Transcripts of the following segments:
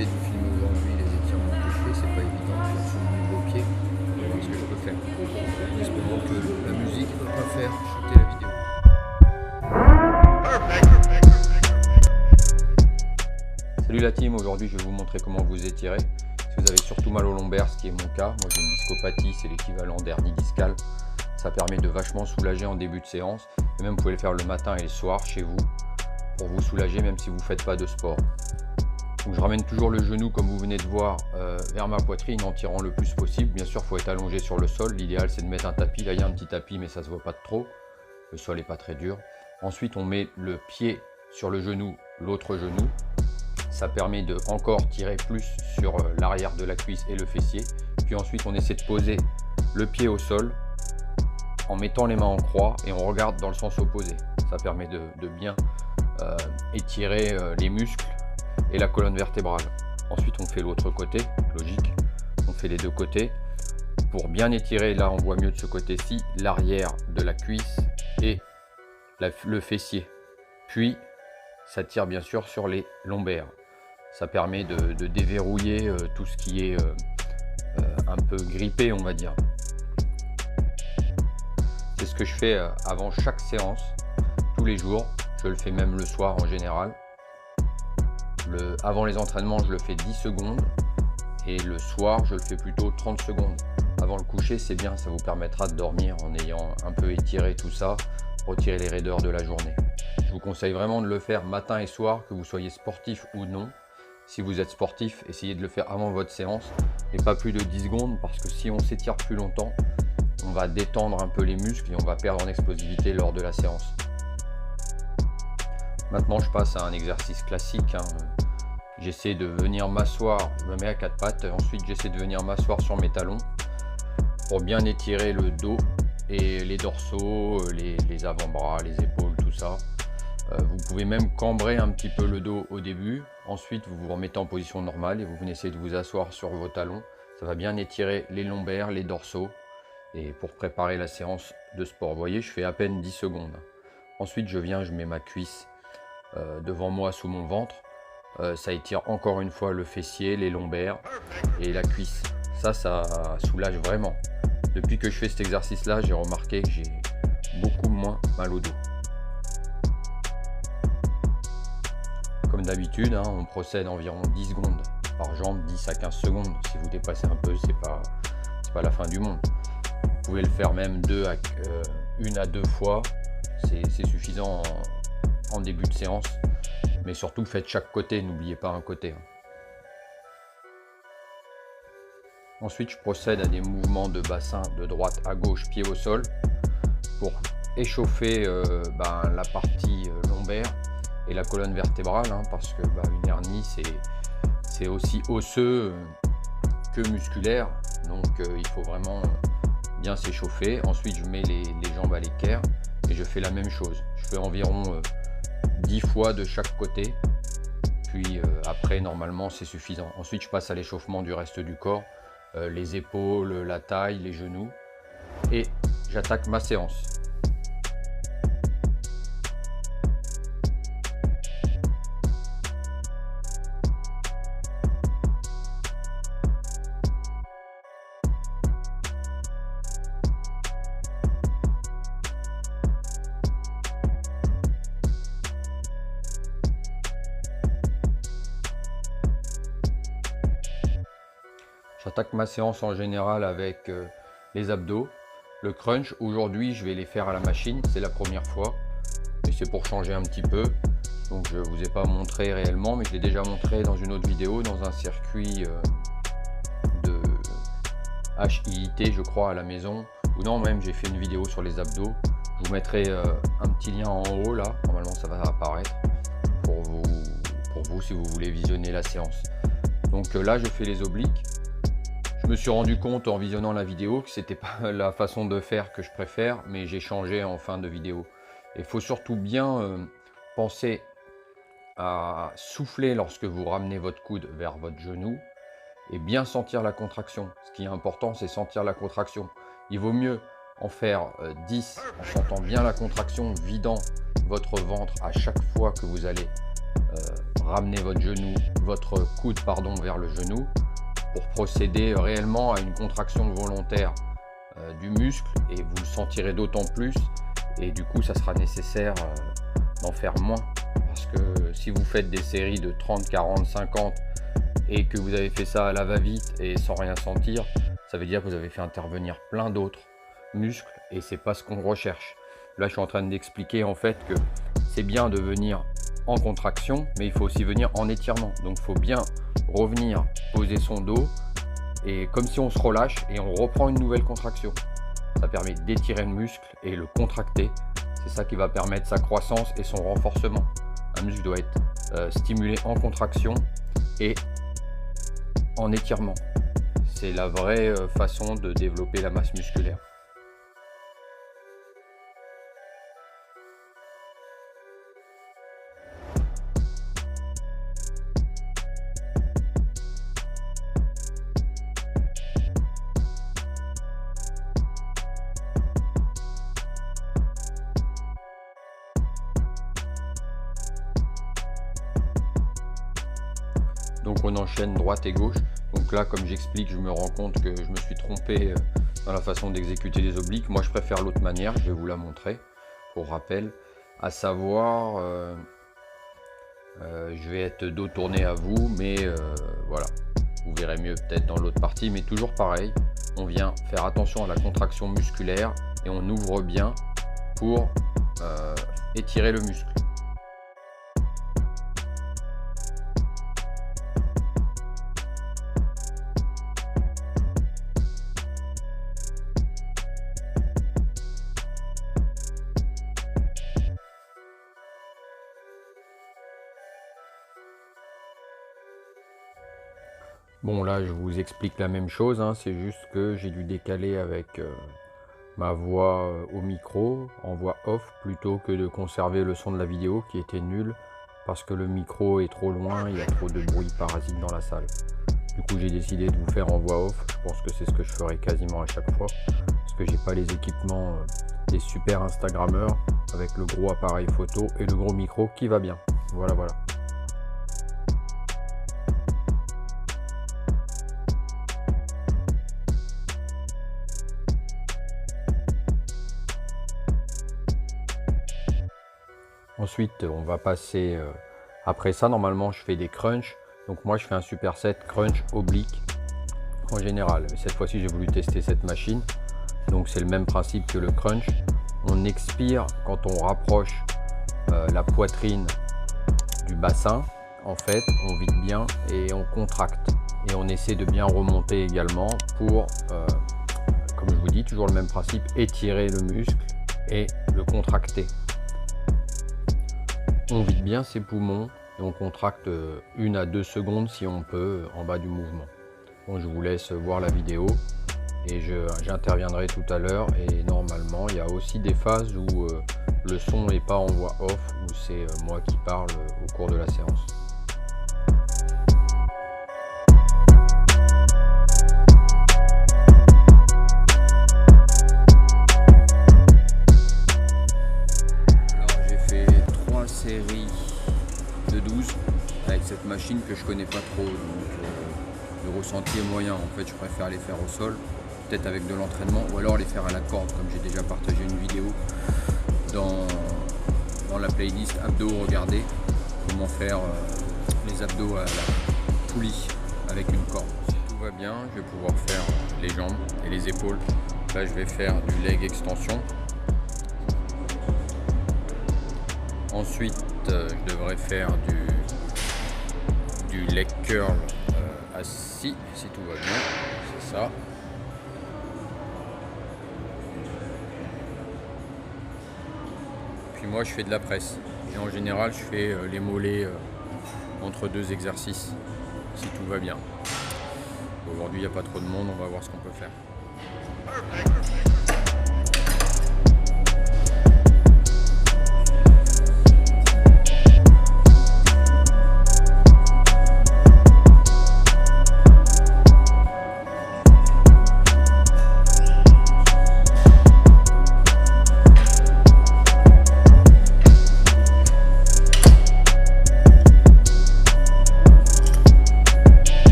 essayer de vous filmer aujourd'hui les étirements que je fais, c'est pas évident, je suis sur mon nouveau pied, on va voir ce que je peux faire. En espérant que la musique ne va pas faire chuter la vidéo. Salut la team, aujourd'hui je vais vous montrer comment vous étirer. Si vous avez surtout mal au lombaire, ce qui est mon cas, moi j'ai une discopathie, c'est l'équivalent d'hernie discale. Ça permet de vachement soulager en début de séance, et même vous pouvez le faire le matin et le soir chez vous, pour vous soulager même si vous ne faites pas de sport. Donc je ramène toujours le genou comme vous venez de voir vers ma poitrine en tirant le plus possible. Bien sûr il faut être allongé sur le sol, l'idéal c'est de mettre un tapis, là il y a un petit tapis mais ça se voit pas trop, le sol n'est pas très dur. Ensuite on met le pied sur le genou, l'autre genou, ça permet de encore tirer plus sur l'arrière de la cuisse et le fessier. Puis ensuite on essaie de poser le pied au sol en mettant les mains en croix et on regarde dans le sens opposé. Ça permet de bien étirer les muscles et la colonne vertébrale. Ensuite on fait l'autre côté, logique, on fait les deux côtés pour bien étirer. Là on voit mieux de ce côté-ci l'arrière de la cuisse et le fessier. Puis ça tire bien sûr sur les lombaires. Ça permet de déverrouiller tout ce qui est un peu grippé, on va dire. C'est ce que je fais avant chaque séance, tous les jours. Je le fais même le soir en général. Avant les entraînements, je le fais 10 secondes et le soir, je le fais plutôt 30 secondes. Avant le coucher, c'est bien, ça vous permettra de dormir en ayant un peu étiré tout ça, retirer les raideurs de la journée. Je vous conseille vraiment de le faire matin et soir, que vous soyez sportif ou non. Si vous êtes sportif, essayez de le faire avant votre séance et pas plus de 10 secondes parce que si on s'étire plus longtemps, on va détendre un peu les muscles et on va perdre en explosivité lors de la séance. Maintenant, je passe à un exercice classique. J'essaie de venir m'asseoir, je me mets à quatre pattes, ensuite j'essaie de venir m'asseoir sur mes talons pour bien étirer le dos et les dorsaux, les avant-bras, les épaules, tout ça. Vous pouvez même cambrer un petit peu le dos au début, ensuite vous vous remettez en position normale et vous venez essayer de vous asseoir sur vos talons. Ça va bien étirer les lombaires, les dorsaux et pour préparer la séance de sport. Vous voyez, je fais à peine 10 secondes. Ensuite je viens, je mets ma cuisse devant moi sous mon ventre. Ça étire encore une fois le fessier, les lombaires et la cuisse. Ça soulage vraiment. Depuis que je fais cet exercice là, j'ai remarqué que j'ai beaucoup moins mal au dos. Comme d'habitude, on procède environ 10 secondes par jambe, 10 à 15 secondes. Si vous dépassez un peu, c'est pas la fin du monde. Vous pouvez le faire même une à deux fois, c'est suffisant en début de séance. Mais surtout faites chaque côté, n'oubliez pas un côté. Ensuite je procède à des mouvements de bassin de droite à gauche, pied au sol, pour échauffer la partie lombaire et la colonne vertébrale, parce que une hernie c'est aussi osseux que musculaire, donc il faut vraiment bien s'échauffer. Ensuite je mets les jambes à l'équerre et je fais la même chose. Je fais environ 10 fois de chaque côté, puis après normalement c'est suffisant. Ensuite je passe à l'échauffement du reste du corps, les épaules, la taille, les genoux, et j'attaque ma séance. J'attaque ma séance en général avec les abdos, le crunch. Aujourd'hui, je vais les faire à la machine, c'est la première fois, mais c'est pour changer un petit peu. Donc je ne vous ai pas montré réellement, mais je l'ai déjà montré dans une autre vidéo, dans un circuit de HIIT, je crois, à la maison. Ou non, même j'ai fait une vidéo sur les abdos. Je vous mettrai un petit lien en haut, là, normalement ça va apparaître, pour vous si vous voulez visionner la séance. Donc là, je fais les obliques. Je me suis rendu compte en visionnant la vidéo que c'était pas la façon de faire que je préfère, mais j'ai changé en fin de vidéo. Il faut surtout bien penser à souffler lorsque vous ramenez votre coude vers votre genou et bien sentir la contraction. Ce qui est important, c'est sentir la contraction. Il vaut mieux en faire 10 en sentant bien la contraction, vidant votre ventre à chaque fois que vous allez ramener votre coude vers le genou pour procéder réellement à une contraction volontaire du muscle, et vous le sentirez d'autant plus, et du coup ça sera nécessaire d'en faire moins, parce que si vous faites des séries de 30, 40, 50 et que vous avez fait ça à la va-vite et sans rien sentir, ça veut dire que vous avez fait intervenir plein d'autres muscles, et c'est pas ce qu'on recherche. Là je suis en train d'expliquer en fait que c'est bien de venir en contraction, mais il faut aussi venir en étirement. Donc il faut bien revenir poser son dos, et comme si on se relâche et on reprend une nouvelle contraction. Ça permet d'étirer le muscle et le contracter. C'est ça qui va permettre sa croissance et son renforcement. Un muscle doit être stimulé en contraction et en étirement. C'est la vraie façon de développer la masse musculaire. Donc on enchaîne droite et gauche. Donc là, comme j'explique, je me rends compte que je me suis trompé dans la façon d'exécuter les obliques. Moi je préfère l'autre manière, je vais vous la montrer pour rappel, à savoir je vais être dos tourné à vous, mais voilà, vous verrez mieux peut-être dans l'autre partie, mais toujours pareil, on vient faire attention à la contraction musculaire et on ouvre bien pour étirer le muscle. Bon, là je vous explique la même chose, hein, c'est juste que j'ai dû décaler avec ma voix au micro en voix off plutôt que de conserver le son de la vidéo qui était nul parce que le micro est trop loin, il y a trop de bruit parasite dans la salle. Du coup j'ai décidé de vous faire en voix off. Je pense que c'est ce que je ferai quasiment à chaque fois parce que j'ai pas les équipements des super instagrammeurs avec le gros appareil photo et le gros micro qui va bien. Voilà. Ensuite, on va passer, après ça, normalement, je fais des crunchs. Donc moi, je fais un superset crunch oblique en général. Cette fois-ci, j'ai voulu tester cette machine. Donc c'est le même principe que le crunch. On expire quand on rapproche la poitrine du bassin. En fait, on vide bien et on contracte. Et on essaie de bien remonter également pour, comme je vous dis, toujours le même principe, étirer le muscle et le contracter. On vide bien ses poumons et on contracte 1 à 2 secondes si on peut en bas du mouvement. Bon, je vous laisse voir la vidéo et j'interviendrai tout à l'heure. Et normalement, il y a aussi des phases où le son n'est pas en voix off, où c'est moi qui parle au cours de la séance. Série de 12 avec cette machine que je connais pas trop, donc le ressenti est moyen. En fait, je préfère les faire au sol, peut-être avec de l'entraînement, ou alors les faire à la corde, comme j'ai déjà partagé une vidéo dans la playlist abdos. Regardez comment faire les abdos à la poulie avec une corde. Si tout va bien, je vais pouvoir faire les jambes et les épaules. Là, je vais faire du leg extension. Ensuite, je devrais faire du leg curl assis, si tout va bien, c'est ça. Puis moi, je fais de la presse. Et en général, je fais les mollets entre 2 exercices, si tout va bien. Aujourd'hui, il n'y a pas trop de monde, on va voir ce qu'on peut faire.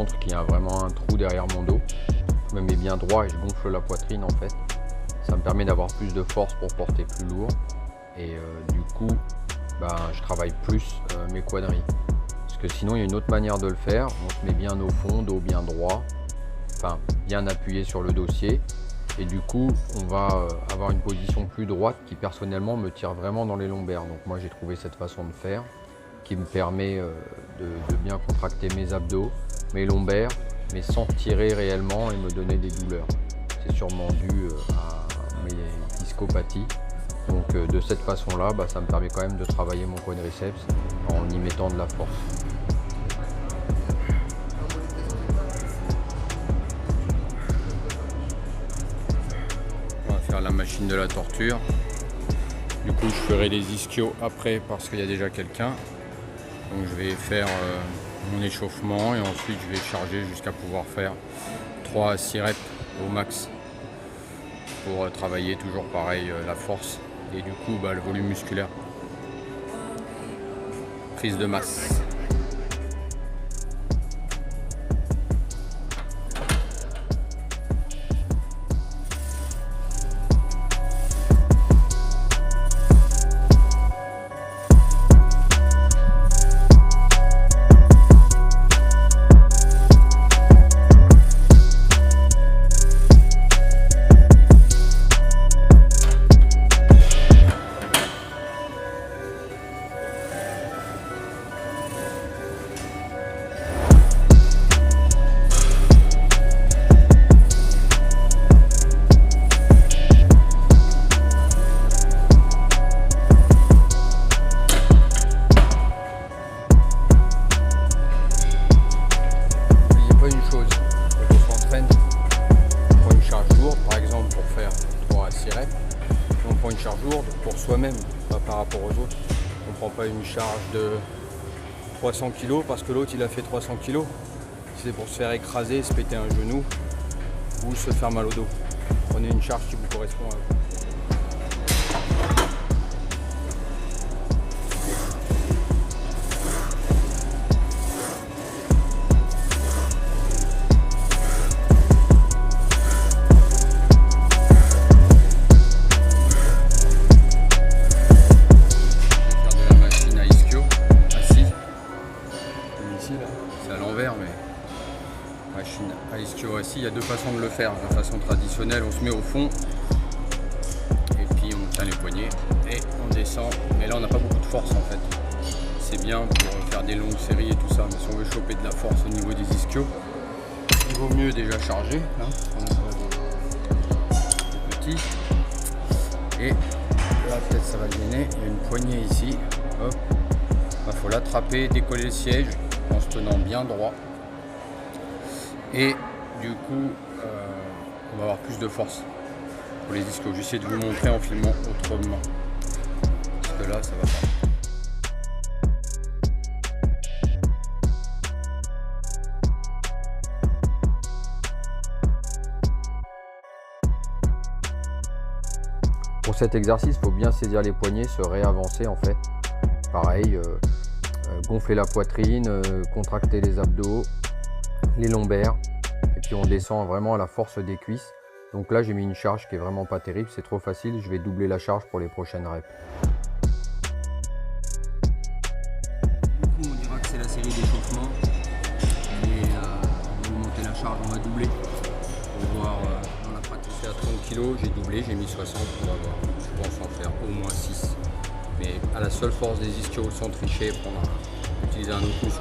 montre qu'il y a vraiment un trou derrière mon dos. Je me mets bien droit et je gonfle la poitrine en fait. Ça me permet d'avoir plus de force pour porter plus lourd. Et du coup, je travaille plus mes quadris. Parce que sinon, il y a une autre manière de le faire. On se met bien au fond, dos bien droit, enfin bien appuyé sur le dossier. Et du coup, on va avoir une position plus droite qui personnellement me tire vraiment dans les lombaires. Donc moi, j'ai trouvé cette façon de faire qui me permet de bien contracter mes abdos, mes lombaires, mais sans tirer réellement et me donner des douleurs. C'est sûrement dû à mes discopathies. Donc de cette façon-là, ça me permet quand même de travailler mon quadriceps en y mettant de la force. On va faire la machine de la torture. Du coup, je ferai les ischios après parce qu'il y a déjà quelqu'un. Donc je vais faire mon échauffement et ensuite je vais charger jusqu'à pouvoir faire 3 à 6 reps au max pour travailler toujours pareil la force et du coup le volume musculaire. Prise de masse. Une charge lourde pour soi-même, pas par rapport aux autres. On ne prend pas une charge de 300 kg parce que l'autre il a fait 300 kg. C'est pour se faire écraser, se péter un genou ou se faire mal au dos. Prenez une charge qui vous correspond à vous. C'est à l'envers, mais machine à ischio assis, il y a deux façons de le faire. La façon traditionnelle, on se met au fond et puis on tient les poignets et on descend. Mais là, on n'a pas beaucoup de force en fait. C'est bien pour faire des longues séries et tout ça, mais si on veut choper de la force au niveau des ischios, il vaut mieux déjà charger. Hein, des petits. Et là, peut-être ça va le gêner. Il y a une poignée ici. Hop. Il faut l'attraper, décoller le siège en se tenant bien droit et du coup on va avoir plus de force pour les ischios. J'essaie de vous montrer en filmant autrement parce que là ça va pas. Pour cet exercice, il faut bien saisir les poignets, se réavancer en fait. Pareil, gonfler la poitrine, contracter les abdos, les lombaires, et puis on descend vraiment à la force des cuisses. Donc là j'ai mis une charge qui est vraiment pas terrible, c'est trop facile, je vais doubler la charge pour les prochaines reps. Du coup on dira que c'est la série d'échauffement, et on va monter la charge, on va doubler pour voir dans la pratique. C'est à 30 kg, j'ai doublé, j'ai mis 60, on va voir, je pense en faire au moins 6. Mais à la seule force des ischios, sans tricher, utiliser un autre muscle.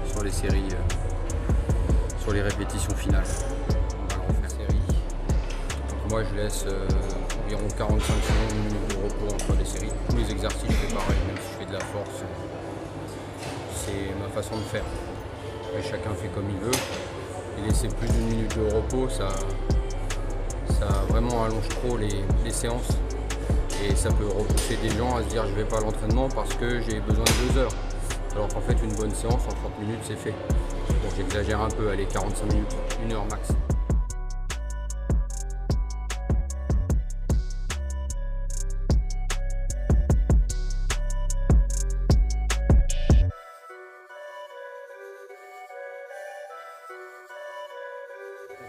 Sur les séries, sur les répétitions finales. On va le refaire série. Donc moi je laisse environ 45 secondes, une minute de repos entre les séries. Tous les exercices je fais pareil, même si je fais de la force. C'est ma façon de faire. Et chacun fait comme il veut. Et laisser plus d'une minute de repos, ça ça vraiment allonge trop les séances et ça peut repousser des gens à se dire je vais pas à l'entraînement parce que j'ai besoin de 2 heures. Alors qu'en fait une bonne séance en 30 minutes c'est fait. Bon, j'exagère un peu, allez 45 minutes, 1 heure max.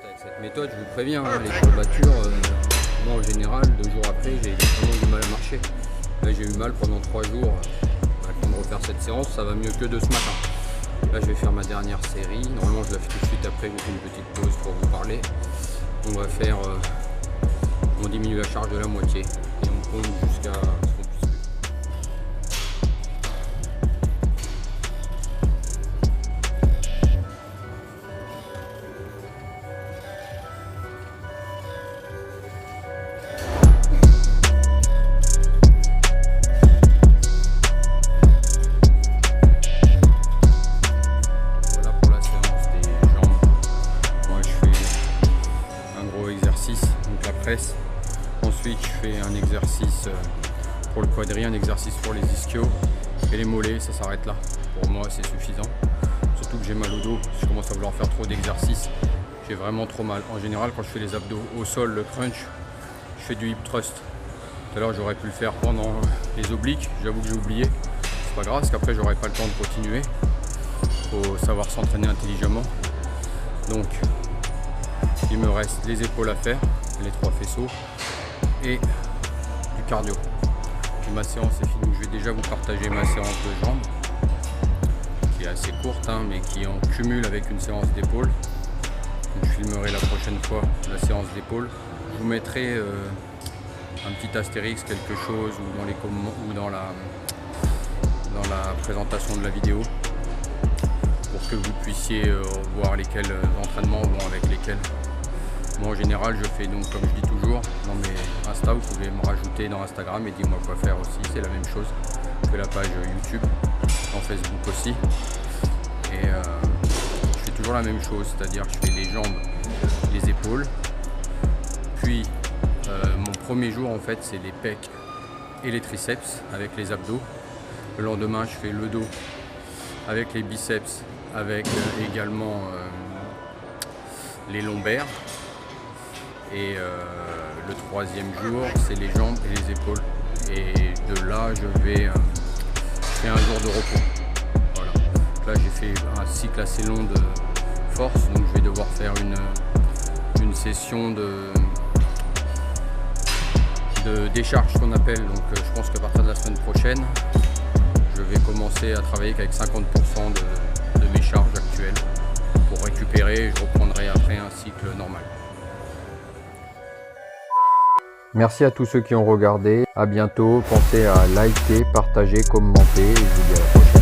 Avec cette méthode, je vous préviens, hein, les courbatures, moi en général, 2 jours après, j'ai vraiment du mal à marcher. Là, j'ai eu mal pendant 3 jours. Quand de refaire cette séance, ça va mieux que de ce matin. Là, je vais faire ma dernière série. Normalement, je la fais tout de suite après, je fais une petite pause pour vous parler. On va faire, on diminue la charge de la moitié et on compte jusqu'à ce qu'on puisse plus. Donc la presse. Ensuite je fais un exercice pour le quadri, un exercice pour les ischios et les mollets, ça s'arrête là. Pour moi c'est suffisant. Surtout que j'ai mal au dos, si je commence à vouloir faire trop d'exercices, j'ai vraiment trop mal. En général quand je fais les abdos au sol, le crunch, je fais du hip thrust. Tout à l'heure j'aurais pu le faire pendant les obliques, j'avoue que j'ai oublié. C'est pas grave parce qu'après j'aurai pas le temps de continuer. Faut savoir s'entraîner intelligemment. Donc il me reste les épaules à faire, les 3 faisceaux et du cardio. Et ma séance est finie. Je vais déjà vous partager ma séance de jambes qui est assez courte hein, mais qui en cumule avec une séance d'épaule. Je filmerai la prochaine fois la séance d'épaule. Je vous mettrai un petit astérix, quelque chose ou dans la présentation de la vidéo pour que vous puissiez voir lesquels entraînements vont avec lesquels. Moi en général je fais donc comme je dis toujours dans mes Insta, vous pouvez me rajouter dans Instagram et dis-moi quoi faire aussi, c'est la même chose que la page YouTube, en Facebook aussi. Et je fais toujours la même chose, c'est-à-dire que je fais les jambes, les épaules, puis mon premier jour en fait c'est les pecs et les triceps avec les abdos. Le lendemain je fais le dos avec les biceps, avec également les lombaires. Et le 3e jour, c'est les jambes et les épaules. Et de là, je fais un jour de repos. Voilà. Là, j'ai fait un cycle assez long de force, donc je vais devoir faire une session de décharge qu'on appelle. Donc, je pense qu'à partir de la semaine prochaine, je vais commencer à travailler avec 50% de mes charges actuelles pour récupérer. Je reprendrai après un cycle normal. Merci à tous ceux qui ont regardé. À bientôt. Pensez à liker, partager, commenter et je vous dis à la prochaine.